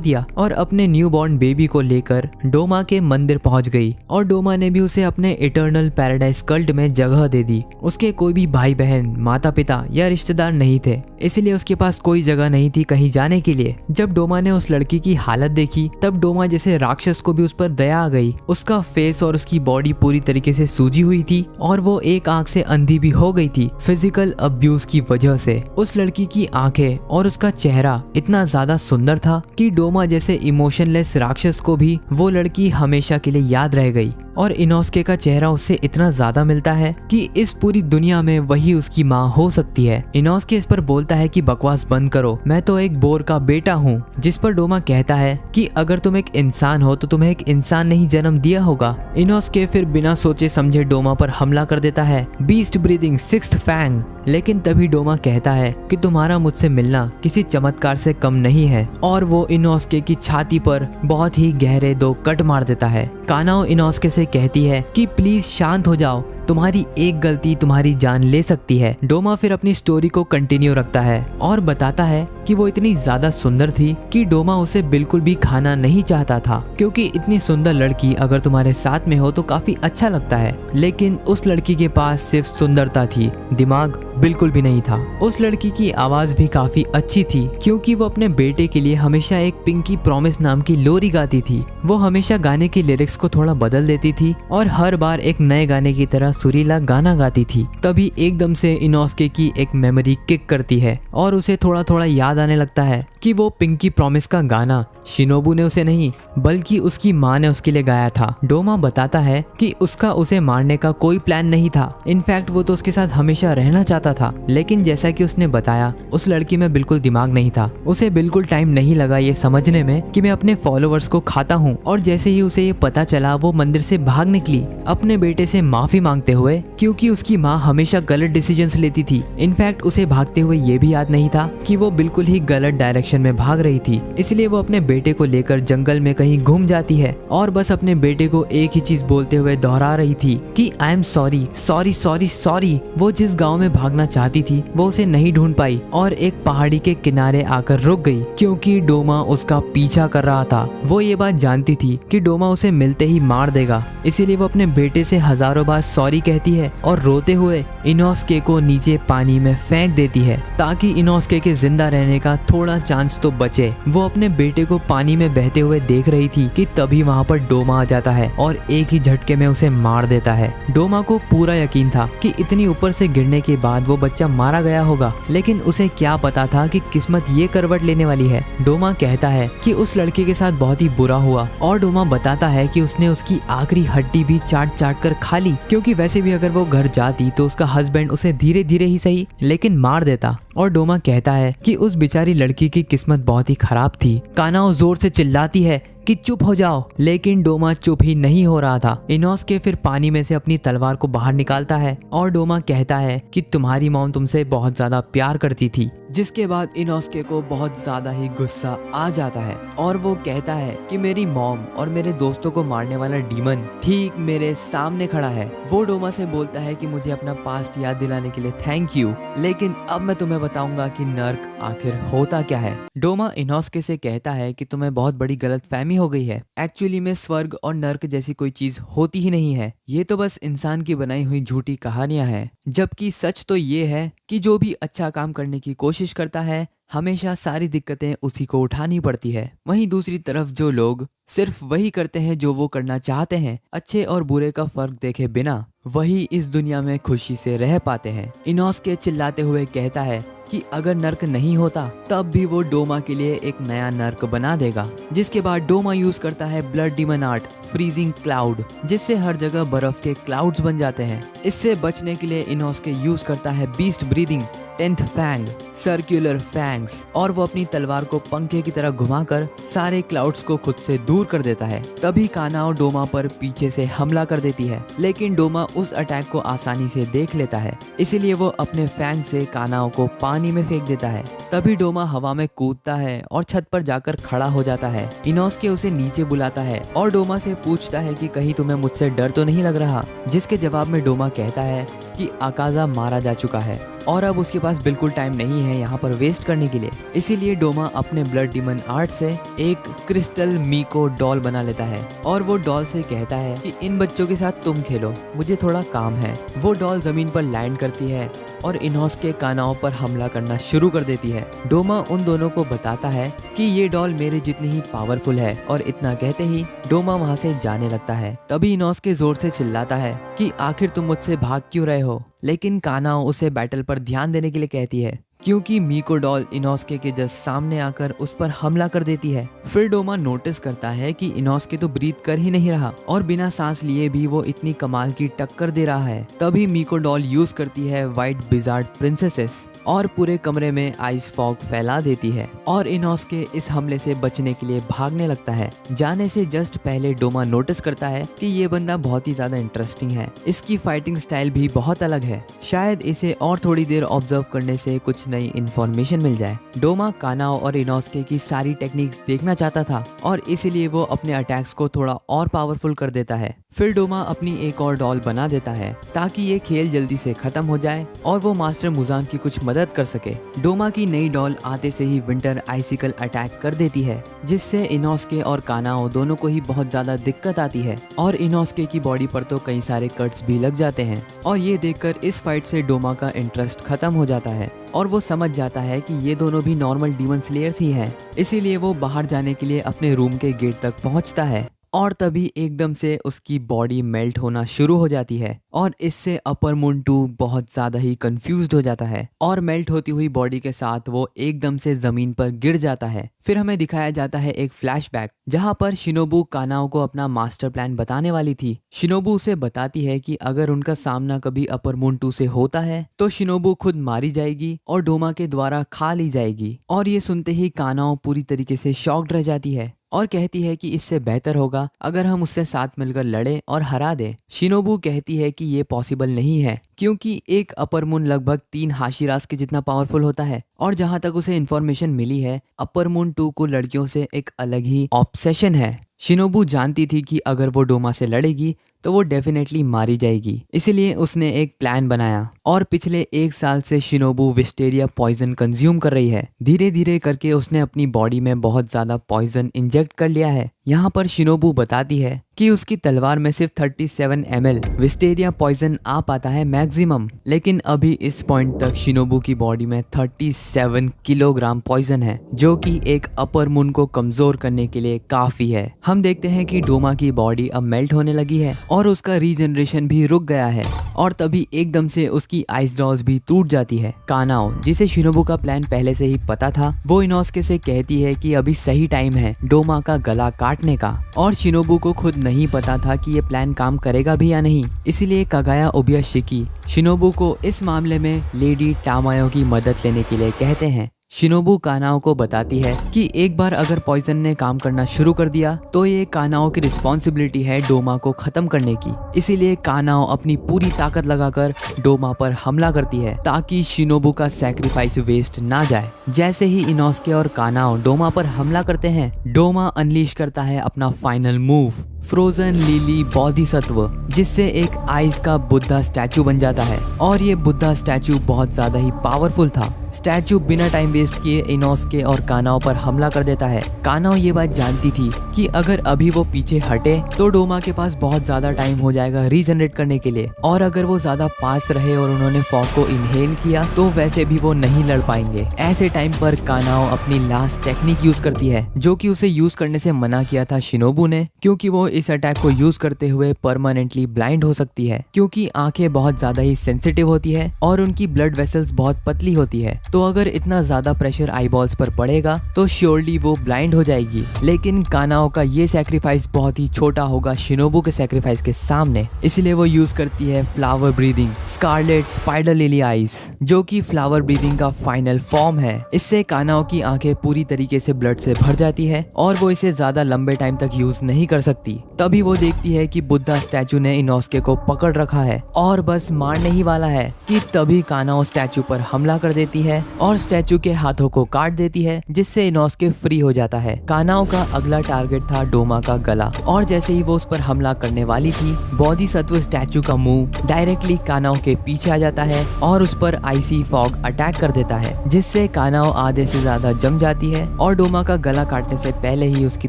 [SPEAKER 1] दिया और अपने न्यू बॉर्न बेबी को लेकर डोमा के मंदिर पहुंच गई और डोमा ने भी उसे अपने इटर्नल पैराडाइज कल्ट में जगह दे दी। उसके कोई भी भाई बहन, माता पिता या रिश्तेदार नहीं थे, इसलिए उसके पास कोई जगह नहीं थी कहीं जाने के लिए। जब डोमा ने उस लड़की की हालत देखी तब डोमा जैसे राक्षस को भी उस पर दया आ गई। उसका फेस और उसकी बॉडी पूरी तरीके से सूजी हुई थी और वो एक आंख से अंधी भी हो गई थी फिजिकल अब्यूज की वजह से। उस लड़की की आंखें और उसका चेहरा इतना ज्यादा सुंदर था कि डोमा जैसे इमोशनलेस राक्षस को भी वो लड़की हमेशा के लिए याद रह गई। और इनोस्के का चेहरा उससे इतना ज्यादा मिलता है कि इस पूरी दुनिया में वही उसकी माँ हो सकती है। इनोस्के इस पर बोलता है कि बकवास बंद करो, मैं तो एक बोर का बेटा हूँ। जिस पर डोमा कहता है कि अगर तुम एक इंसान हो तो तुम्हें एक इंसान ने ही जन्म दिया होगा। इनोस्के फिर बिना सोचे समझे डोमा पर हमला कर देता है, बीस्ट ब्रीदिंग सिक्स्थ फैंग। लेकिन तभी डोमा कहता है कि तुम्हारा मुझसे मिलना किसी चमत्कार से कम नहीं है और वो इनोस्के की छाती पर बहुत ही गहरे 2 कट मार देता है। कानाओ इनोस्के से कहती है कि प्लीज शांत हो जाओ, तुम्हारी एक गलती तुम्हारी जान ले सकती है। डोमा फिर अपनी स्टोरी को कंटिन्यू रखता है और बताता है कि वो इतनी ज्यादा सुंदर थी कि डोमा उसे बिल्कुल भी खाना नहीं चाहता था, क्योंकि इतनी सुंदर लड़की अगर तुम्हारे साथ में हो तो काफी अच्छा लगता है। लेकिन उस लड़की के पास सिर्फ सुंदरता थी, दिमाग बिल्कुल भी नहीं था। उस लड़की की आवाज भी काफी अच्छी थी क्योंकि वो अपने बेटे के लिए हमेशा एक पिंकी प्रॉमिस नाम की लोरी गाती थी। वो हमेशा गाने की लिरिक्स को थोड़ा बदल देती थी और हर बार एक नए गाने की तरह सुरीला गाना गाती थी। तभी एकदम से इनोस्के की एक मेमोरी किक करती है और उसे थोड़ा थोड़ा याद आने लगता है कि वो पिंकी प्रॉमिस का गाना शिनोबू ने उसे नहीं बल्कि उसकी माँ ने उसके लिए गाया था। डोमा बताता है कि उसका उसे मारने का कोई प्लान नहीं था, इनफैक्ट वो तो उसके साथ हमेशा रहना चाहता था। लेकिन जैसा कि उसने बताया उस लड़की में बिल्कुल दिमाग नहीं था, उसे बिल्कुल टाइम नहीं लगा ये समझने में कि मैं अपने फॉलोअर्स को खाता हूँ। और जैसे ही उसे ये पता चला वो मंदिर से भाग निकली अपने बेटे से माफी मांगते हुए, क्योंकि उसकी माँ हमेशा गलत डिसीजंस लेती थी। इनफैक्ट उसे भागते हुए ये भी याद नहीं था कि वो बिल्कुल ही गलत डायरेक्शन में भाग रही थी, इसलिए वो अपने बेटे को लेकर जंगल में कहीं घूम जाती है और बस अपने बेटे को एक ही चीज बोलते हुए दोहरा रही थी कि I am sorry sorry sorry sorry. वो जिस गांव में भागना चाहती थी वो उसे नहीं ढूंढ पाई और एक पहाड़ी के किनारे आकर रुक गई क्योंकि डोमा उसका पीछा कर रहा था। वो ये बात जानती थी कि डोमा उसे मिलते ही मार देगा, इसीलिए वो अपने बेटे से हजारों बार सॉरी कहती है और रोते हुए इनोस्के को नीचे पानी में फेंक देती है ताकि इनोस्के के जिंदा रहने का थोड़ा चांस तो बचे। वो अपने बेटे को पानी में बहते हुए देख रही थी कि तभी वहाँ पर डोमा आ जाता है और एक ही झटके में उसे मार देता है। डोमा को पूरा यकीन था कि इतनी ऊपर से गिरने के बाद वो बच्चा मारा गया होगा, लेकिन उसे क्या पता था कि किस्मत ये करवट लेने वाली है। डोमा कहता है कि उस लड़के के साथ बहुत ही बुरा हुआ और डोमा बताता है कि उसने उसकी आखिरी हड्डी भी चाट चाट कर खा ली, क्योंकि वैसे भी अगर वो घर जाती तो उसका हस्बैंड उसे धीरे धीरे ही सही लेकिन मार देता। और डोमा कहता है कि उस बेचारी लड़की की किस्मत बहुत ही खराब थी। कानाओ जोर से चिल्लाती है कि चुप हो जाओ, लेकिन डोमा चुप ही नहीं हो रहा था। इनोस्के फिर पानी में से अपनी तलवार को बाहर निकालता है और डोमा कहता है कि तुम्हारी मॉम तुमसे बहुत ज्यादा प्यार करती थी
[SPEAKER 2] जिसके बाद इनोस्के को बहुत ज्यादा ही गुस्सा आ जाता है और वो कहता है कि मेरी मॉम और मेरे दोस्तों को मारने वाला डीमन ठीक मेरे सामने खड़ा है। वो डोमा से बोलता है कि मुझे अपना पास्ट याद दिलाने के लिए थैंक यू, लेकिन अब मैं तुम्हें बताऊंगा कि नर्क आखिर होता क्या है। डोमा इनोस्के से कहता है कि तुम्हें बहुत बड़ी गलतफहमी हो गई है। एक्चुअली में स्वर्ग और नर्क जैसी कोई चीज होती ही नहीं है, ये तो बस इंसान की बनाई हुई झूठी कहानियां हैं। जबकि सच तो ये है कि जो भी अच्छा काम करने की कोशिश करता है हमेशा सारी दिक्कतें उसी को उठानी पड़ती है। वहीं दूसरी तरफ जो लोग सिर्फ वही करते हैं जो वो करना चाहते हैं, अच्छे और बुरे का फर्क देखे बिना, वही इस दुनिया में खुशी से रह पाते हैं। इनोस्के चिल्लाते हुए कहता है कि अगर नर्क नहीं होता तब भी वो डोमा के लिए एक नया नर्क बना देगा। जिसके बाद डोमा यूज करता है blood demon art freezing cloud, जिससे हर जगह बर्फ के क्लाउड्स बन जाते हैं। इससे बचने के लिए इनोस्के यूज करता है beast breathing 10th fang circular fangs, और वो अपनी तलवार को पंखे की तरह घुमाकर सारे क्लाउड्स को खुद से दूर कर देता है। तभी कानाओ डोमा पर पीछे से हमला कर देती है, लेकिन डोमा उस अटैक को आसानी से देख लेता है, इसीलिए वो अपने फैंग से कानाओ को पानी में फेंक देता है। तभी डोमा हवा में कूदता है और छत पर जाकर खड़ा हो जाता है। इनोस्के उसे नीचे बुलाता है और डोमा से पूछता है कि कहीं तुम्हें मुझसे डर तो नहीं लग रहा, जिसके जवाब में डोमा कहता है कि अकाजा मारा जा चुका है और अब उसके पास बिल्कुल टाइम नहीं है यहाँ पर वेस्ट करने के लिए। इसीलिए डोमा अपने ब्लड डीमन आर्ट से एक क्रिस्टल मीको डॉल बना लेता है और वो डॉल से कहता है कि इन बच्चों के साथ तुम खेलो, मुझे थोड़ा काम है। वो डॉल जमीन पर लैंड करती है और इनोस्के कानाओं पर हमला करना शुरू कर देती है। डोमा उन दोनों को बताता है कि ये डॉल मेरे जितनी ही पावरफुल है, और इतना कहते ही डोमा वहाँ से जाने लगता है। तभी इनोस्के जोर से चिल्लाता है कि आखिर तुम मुझसे भाग क्यों रहे हो, लेकिन कानाओ उसे बैटल पर ध्यान देने के लिए कहती है क्योंकि मीको डॉल इनोस्के के जस्ट सामने आकर उस पर हमला कर देती है। फिर डोमा नोटिस करता है कि इनोस्के तो ब्रीथ कर ही नहीं रहा और बिना सांस लिए भी वो इतनी कमाल की टक्कर दे रहा है। तभी मीको डॉल यूज करती है व्हाइट बिजार्ड प्रिंसेसेस और पूरे कमरे में आइस फॉग फैला देती है और इनोस्के इस हमले से बचने के लिए भागने लगता है। जाने से जस्ट पहले डोमा नोटिस करता है कि ये बंदा बहुत ही ज्यादा इंटरेस्टिंग है, इसकी फाइटिंग स्टाइल भी बहुत अलग है, शायद इसे और थोड़ी देर ऑब्जर्व करने से कुछ नई इंफॉर्मेशन मिल जाए। डोमा कानाओ और इनोस्के की सारी टेक्निक्स देखना चाहता था और इसीलिए वो अपने अटैक्स को थोड़ा और पावरफुल कर देता है। फिर डोमा अपनी एक और डॉल बना देता है ताकि ये खेल जल्दी से खत्म हो जाए और वो मास्टर मुजान की कुछ मदद कर सके। डोमा की नई डॉल आते से ही विंटर आइसिकल अटैक कर देती है, जिससे इनोस्के और कानाओ दोनों को ही बहुत ज्यादा दिक्कत आती है और इनोस्के की बॉडी पर तो कई सारे कट्स भी लग जाते हैं। और ये देखकर इस फाइट से डोमा का इंटरेस्ट खत्म हो जाता है और वो समझ जाता है कि ये दोनों भी नॉर्मल डीमन स्लेयर्स ही हैं। इसीलिए वो बाहर जाने के लिए अपने रूम के गेट तक पहुंचता है और तभी एकदम से उसकी बॉडी मेल्ट होना शुरू हो जाती है और इससे अपर मून 2 बहुत ज्यादा ही कंफ्यूज्ड हो जाता है और मेल्ट होती हुई बॉडी के साथ वो एकदम से जमीन पर गिर जाता है। फिर हमें दिखाया जाता है एक फ्लैशबैक जहां पर शिनोबू कानाओ को अपना मास्टर प्लान बताने वाली थी। शिनोबू उसे बताती है कि अगर उनका सामना कभी अपर मून 2 से होता है तो शिनोबू खुद मारी जाएगी और डोमा के द्वारा खा ली जाएगी। और ये सुनते ही कानाओ पूरी तरीके से शॉक्ड रह जाती है और कहती है कि इससे बेहतर होगा अगर हम उससे साथ मिलकर लड़े और हरा दें। शिनोबू कहती है कि ये पॉसिबल नहीं है क्योंकि एक अपर मून लगभग 3 हाशिरास के जितना पावरफुल होता है और जहां तक उसे इन्फॉर्मेशन मिली है अपर मून 2 को लड़कियों से एक अलग ही ऑब्सेशन है। शिनोबू जानती थी कि अगर वो डोमा से लड़ेगी तो वो डेफिनेटली मारी जाएगी, इसीलिए उसने एक प्लान बनाया और पिछले 1 साल से शिनोबू विस्टेरिया पॉइजन कंज्यूम कर रही है। धीरे धीरे करके उसने अपनी बॉडी में बहुत ज्यादा पॉइजन इंजेक्ट कर लिया है। यहाँ पर शिनोबू बताती है कि उसकी तलवार में सिर्फ 37 ml विस्टेरिया पॉइजन आ पाता है मैक्सिमम, लेकिन अभी इस पॉइंट तक शिनोबू की बॉडी में 37 किलोग्राम पॉइजन है, जो कि एक अपर मून को कमजोर करने के लिए काफी है। हम देखते हैं कि डोमा की बॉडी अब मेल्ट होने लगी है और उसका रीजनरेशन भी रुक गया है और तभी एकदम से उसकी आइस डॉल्स भी टूट जाती है। कानाओ, जिसे शिनोबू का प्लान पहले से ही पता था, वो इनोस्के से कहती है कि अभी सही टाइम है डोमा का गला काटने का और शिनोबू को खुद नहीं पता था कि ये प्लान काम करेगा भी या नहीं। इसीलिए कागाया ओबियाशिकी शिनोबू को इस मामले में लेडी टामायो की मदद लेने के लिए कहते हैं। शिनोबू कानाओ को बताती है कि एक बार अगर पॉइजन ने काम करना शुरू कर दिया तो ये कानाओ की रिस्पॉन्सिबिलिटी है डोमा को खत्म करने की। इसीलिए कानाओ अपनी पूरी ताकत लगाकर डोमा पर हमला करती है ताकि शिनोबू का सैक्रिफाइस वेस्ट ना जाए। जैसे ही इनोस्के और कानाओ डोमा पर हमला करते हैं, डोमा अनलीश करता है अपना final move, frozen lily Bodhisattva, जिससे एक आइस का बुद्धा स्टैचू बन जाता है। और ये बुद्धा स्टैचू बहुत ज्यादा ही पावरफुल था। स्टैचू बिना टाइम वेस्ट किए इनोस्के और कानाओ पर हमला कर देता है। कानाओ ये बात जानती थी कि अगर अभी वो पीछे हटे तो डोमा के पास बहुत ज्यादा टाइम हो जाएगा रीजनरेट करने के लिए, और अगर वो ज्यादा पास रहे और उन्होंने फॉग को इनहेल किया तो वैसे भी वो नहीं लड़ पाएंगे। ऐसे टाइम पर कानाओ अपनी लास्ट टेक्निक यूज करती है, जो कि उसे यूज करने से मना किया था शिनोबू ने, क्योंकि वो इस अटैक को यूज करते हुए परमानेंटली ब्लाइंड हो सकती है, क्योंकि आंखें बहुत ज्यादा ही सेंसिटिव होती है और उनकी ब्लड वेसल्स बहुत पतली होती है। तो अगर इतना ज्यादा प्रेशर आईबॉल्स पर पड़ेगा तो श्योरली वो ब्लाइंड हो जाएगी। लेकिन कानाओ का ये सैक्रिफाइस बहुत ही छोटा होगा शिनोबू के सैक्रिफाइस के सामने, इसलिए वो यूज करती है flower breathing scarlet spider lily eyes, जो कि फ्लावर ब्रीदिंग का फाइनल फॉर्म है। इससे कानाओ की आंखें पूरी तरीके से ब्लड से भर जाती है और वो इसे ज्यादा लंबे टाइम तक यूज नहीं कर सकती। तभी वो देखती है कि बुद्धा स्टैचू ने इनोस्के को पकड़ रखा है और बस मारने ही वाला है कि तभी कानाओ स्टैचू पर हमला कर देती है और स्टैचू के हाथों को काट देती है, जिससे इनोस्के फ्री हो जाता है। कानाओ का अगला टारगेट था डोमा का गला, और जैसे ही वो उस पर हमला करने वाली थी, बोधिसत्व स्टैचू का मुंह डायरेक्टली कानाओ के पीछे आ जाता है और उस पर आइसी फॉग अटैक कर देता है, जिससे कानाओ आधे से ज्यादा जम जाती है और डोमा का गला काटने से पहले ही उसकी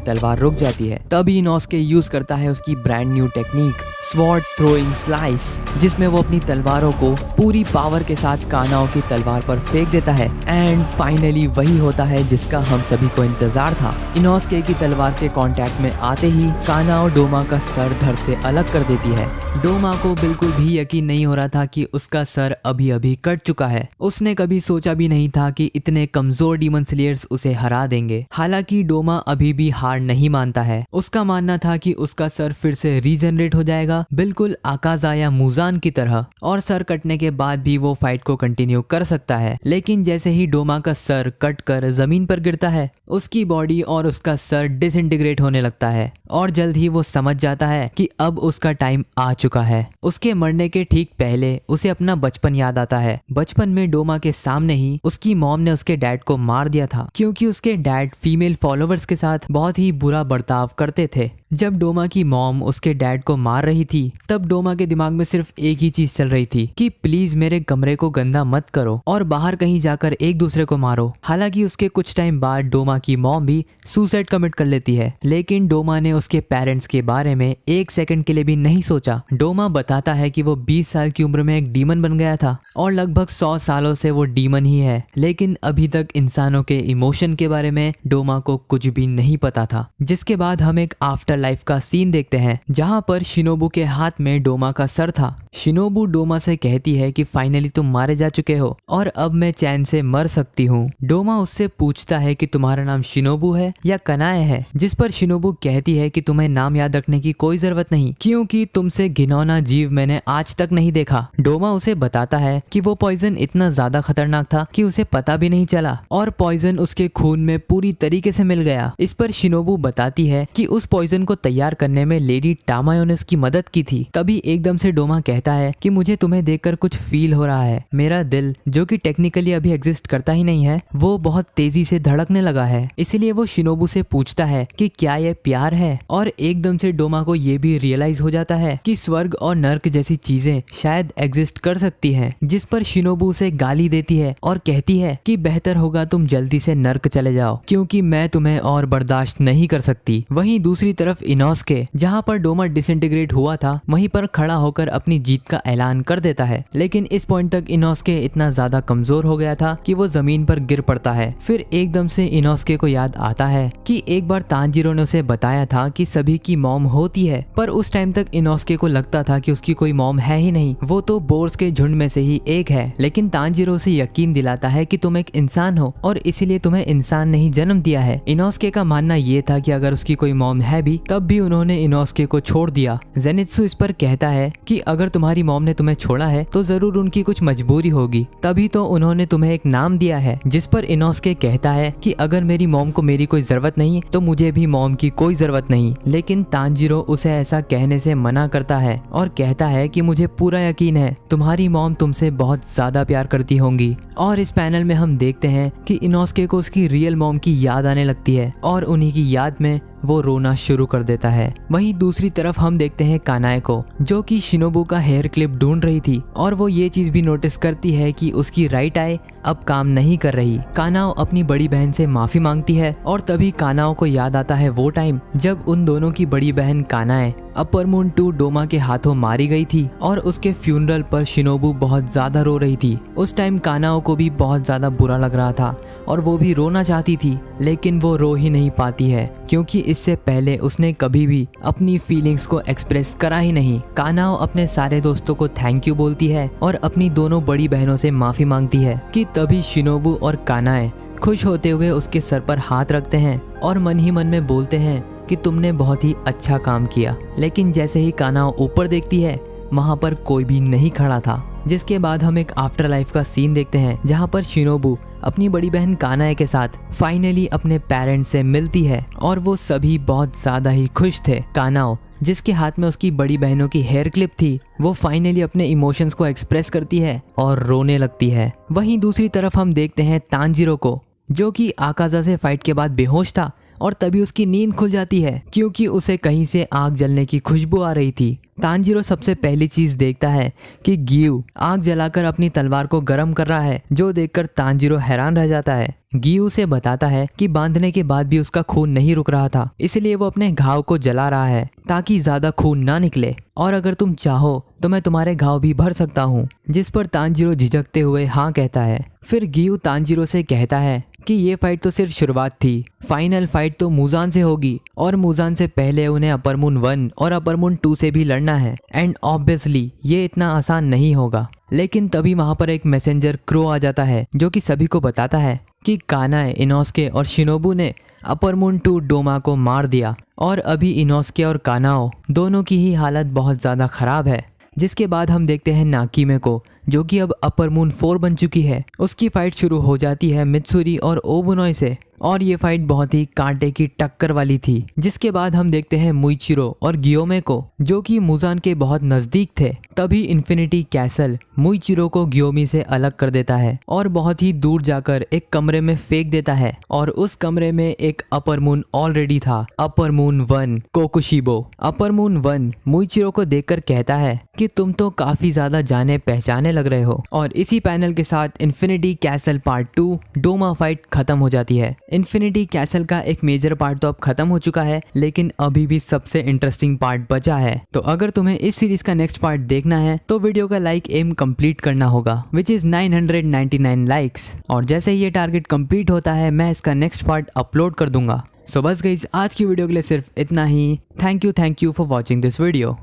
[SPEAKER 2] तलवार रुक जाती है। तभी इनोस्के यूज करता है उसकी brand new technique sword throwing slice, जिसमें वो अपनी तलवारों को पूरी पावर के साथ कानाओ की तलवार पर फेंक देता है। एंड फाइनली वही होता है जिसका हम सभी को इंतजार था। इनोस्के की तलवार के कांटेक्ट में आते ही कानाओ डोमा का सर धड़ से अलग कर देती है। डोमा को बिल्कुल भी यकीन नहीं हो रहा था कि उसका सर अभी अभी कट चुका है। उसने कभी सोचा भी नहीं था कि इतने कमजोर डीमन स्लेयर्स उसे हरा देंगे। हालांकि डोमा अभी भी हार नहीं मानता है। उसका मानना था कि उसका सर फिर से रीजनरेट हो जाएगा, बिल्कुल आकाजा या मुजान की तरह, और सर कटने के बाद भी वो फाइट को कंटिन्यू कर सकता है। लेकिन जैसे ही डोमा का सर कट कर जमीन पर गिरता है, उसकी बॉडी और उसका सर डिसइंटीग्रेट होने लगता है और जल्द ही वो समझ जाता है कि अब उसका टाइम आ चुका है। उसके मरने के ठीक पहले उसे अपना बचपन याद आता है। बचपन में डोमा के सामने ही उसकी मॉम ने उसके डैड को मार दिया था, क्योंकि उसके डैड फीमेल फॉलोवर्स के साथ बहुत ही बुरा बर्ताव करते थे। जब डोमा की मॉम उसके डैड को मार रही थी, तब डोमा के दिमाग में सिर्फ एक ही चीज चल रही थी कि प्लीज मेरे कमरे को गंदा मत करो और बाहर कहीं जाकर एक दूसरे को मारो। हालांकि उसके कुछ टाइम बाद डोमा की मॉम भी सुसाइड कमिट कर लेती है, लेकिन डोमा ने उसके पेरेंट्स के बारे में एक सेकंड के लिए भी नहीं सोचा। डोमा बताता है कि वो 20 साल की उम्र में एक डीमन बन गया था और लगभग 100 सालों से वो डीमन ही है, लेकिन अभी तक इंसानों के इमोशन के बारे में डोमा को कुछ भी नहीं पता था। जिसके बाद हम एक आफ्टर लाइफ का सीन देखते हैं, जहां पर शिनोबू के हाथ में डोमा का सर था। शिनोबू डोमा से कहती है कि फाइनली तुम मारे जा चुके हो और अब मैं चैन से मर सकती हूँ। डोमा उससे पूछता है कि तुम्हारा नाम शिनोबू है या कनाए है, जिस पर शिनोबू कहती है कि तुम्हें नाम याद रखने की कोई जरूरत नहीं, क्योंकि तुमसे घिनौना जीव मैंने आज तक नहीं देखा। डोमा उसे बताता है कि वो पॉइजन इतना ज्यादा खतरनाक था कि उसे पता भी नहीं चला और पॉइजन उसके खून में पूरी तरीके से मिल गया। इस पर शिनोबू बताती है कि उस पॉइजन को तैयार करने में लेडी टामायो ने उसकी मदद की थी। तभी एकदम से डोमा कहता है कि मुझे तुम्हें देखकर कुछ फील हो रहा है। मेरा दिल, जो कि टेक्निकली अभी एग्जिस्ट करता ही नहीं है, वो बहुत तेजी से धड़कने लगा है। इसीलिए वो शिनोबू से पूछता है कि क्या ये प्यार है, और एकदम से डोमा को ये भी रियलाइज हो जाता है कि स्वर्ग और नर्क जैसी चीजें शायद एग्जिस्ट कर सकती हैं। जिस पर शिनोबू उसे गाली देती है और कहती है कि बेहतर होगा तुम जल्दी से नर्क चले जाओ, क्योंकि मैं तुम्हें और बर्दाश्त नहीं कर सकती। वहीं दूसरी तरफ इनोस्के, जहाँ पर डोमा डिसइंटीग्रेट हुआ था, वहीं पर खड़ा होकर अपनी जीत का ऐलान कर देता है। लेकिन इस पॉइंट तक इनोस्के इतना ज्यादा कमजोर हो गया था कि वो जमीन पर गिर पड़ता है। फिर एकदम से इनोस्के को याद आता है कि एक बार तांजीरो ने उसे बताया था कि सभी की मॉम होती है, पर उस टाइम तक इनोस्के को लगता था कि उसकी कोई मॉम है ही नहीं, वो तो बोर्स के झुंड में से ही एक है। लेकिन तांजीरो उसे यकीन दिलाता है कि तुम एक इंसान हो और इसीलिए तुम्हें इंसान ने ही जन्म दिया है। इनोस्के का मानना ये था कि अगर उसकी कोई मॉम है भी, तब भी उन्होंने इनोस्के को छोड़ दिया। जेनित्सु इस पर कहता है कि अगर
[SPEAKER 1] तुम्हारी मॉम ने तुम्हें छोड़ा है तो जरूर उनकी कुछ मजबूरी होगी, तभी तो उन्होंने तुम्हें एक नाम दिया है। जिस पर इनोस्के कहता है कि अगर मेरी मॉम को मेरी कोई जरूरत नहीं तो मुझे भी मॉम की कोई जरूरत नहीं। लेकिन तांजीरो उसे ऐसा कहने से मना करता है और कहता है कि मुझे पूरा यकीन है तुम्हारी मॉम तुमसे बहुत ज्यादा प्यार करती होंगी। और इस पैनल में हम देखते हैं कि इनोस्के को उसकी रियल मॉम की याद आने लगती है और उन्हीं की याद में वो रोना शुरू कर देता है। वहीं दूसरी तरफ हम देखते हैं कानाए को, जो कि शिनोबू का हेयर क्लिप ढूंढ रही थी और वो ये चीज भी नोटिस करती है कि उसकी राइट आई अब काम नहीं कर रही। कानाओ अपनी बड़ी बहन से माफी मांगती है और तभी कानाओ को याद आता है वो टाइम जब उन दोनों की बड़ी बहन कानाए अपर मून 2 डोमा के हाथों मारी गई थी और उसके फ्यूनरल पर शिनोबू बहुत ज्यादा रो रही थी। उस टाइम कानाओ को भी बहुत ज्यादा बुरा लग रहा था और वो भी रोना चाहती थी, लेकिन वो रो ही नहीं पाती है क्योंकि इससे पहले उसने कभी भी अपनी फीलिंग्स को एक्सप्रेस करा ही नहीं। कानाओ अपने सारे दोस्तों को थैंक यू बोलती है और अपनी दोनों बड़ी बहनों से माफी मांगती है कि तभी शिनोबू और कानाए खुश होते हुए उसके सर पर हाथ रखते हैं और मन ही मन में बोलते हैं कि तुमने बहुत ही अच्छा काम किया। लेकिन जैसे ही कानाओ ऊपर देखती है वहाँ पर कोई भी नहीं खड़ा था। जिसके बाद हम एक आफ्टर लाइफ का सीन देखते हैं जहाँ पर शिनोबू अपनी बड़ी बहन कानाए के साथ फाइनली अपने पेरेंट्स से मिलती है और वो सभी बहुत ज्यादा ही खुश थे। कानाओ जिसके हाथ में उसकी बड़ी बहनों की हेयर क्लिप थी वो फाइनली अपने इमोशंस को एक्सप्रेस करती है और रोने लगती है। वहीं दूसरी तरफ हम देखते हैं तांजीरो को, जो कि आकाजा से फाइट के बाद बेहोश था और तभी उसकी नींद खुल जाती है क्योंकि उसे कहीं से आग जलने की खुशबू आ रही थी। तांजीरो सबसे पहली चीज देखता है कि गियू आग जलाकर अपनी तलवार को गर्म कर रहा है, जो देखकर तांजीरो हैरान रह जाता है। गियू उसे बताता है कि बांधने के बाद भी उसका खून नहीं रुक रहा था, इसलिए वो अपने घाव को जला रहा है ताकि ज्यादा खून ना निकले, और अगर तुम चाहो तो मैं तुम्हारे घाव भी भर सकता हूँ। जिस पर तांजीरो झिझकते हुए हाँ कहता है। फिर गियू तांजीरो से कहता है कि ये फाइट तो सिर्फ शुरुआत थी, फाइनल फाइट तो मुजान से होगी और मुजान से पहले उन्हें अपर मून 1 और अपर मून 2 से भी लड़ना है एंड ऑब्वियसली ये इतना आसान नहीं होगा। लेकिन तभी वहां पर एक मैसेंजर क्रो आ जाता है जो कि सभी को बताता है कि कानाए, इनोस्के और शिनोबू ने अपर मून 2 डोमा को मार दिया और अभी इनोस्के और कानाओ दोनों की ही हालत बहुत ज़्यादा खराब है। जिसके बाद हम देखते हैं नाकीमे को, जो कि अब अपर मून 4 बन चुकी है। उसकी फाइट शुरू हो जाती है मित्सुरी और ओबुनोई से और ये फाइट बहुत ही कांटे की टक्कर वाली थी। जिसके बाद हम देखते हैं मुइचिरो और गियोमे को, जो कि मुजान के बहुत नजदीक थे। तभी इन्फिनिटी कैसल मुइचिरो को गियोमी से अलग कर देता है और बहुत ही दूर जाकर एक कमरे में फेंक देता है और उस कमरे में एक अपर मून ऑलरेडी था, upper moon 1 Kokushibo. Upper moon 1 मुइचिरो को देखकर कहता है कि तुम तो काफी ज्यादा जाने पहचाने लग रहे हो। और इसी पैनल के साथ infinity castle part 2 Doma fight खत्म हो जाती है। इन्फिनिटी कैसल का एक मेजर पार्ट तो अब खत्म हो चुका है, लेकिन अभी भी सबसे इंटरेस्टिंग पार्ट बचा है। तो अगर तुम्हें इस सीरीज का नेक्स्ट पार्ट देखना है तो वीडियो का लाइक एम कंप्लीट करना होगा, विच इज 999 लाइक्स। और जैसे ही ये टारगेट कंप्लीट होता है मैं इसका नेक्स्ट पार्ट अपलोड कर दूंगा। सो बस गाइस, आज की वीडियो के लिए सिर्फ इतना ही। Thank you for watching this video.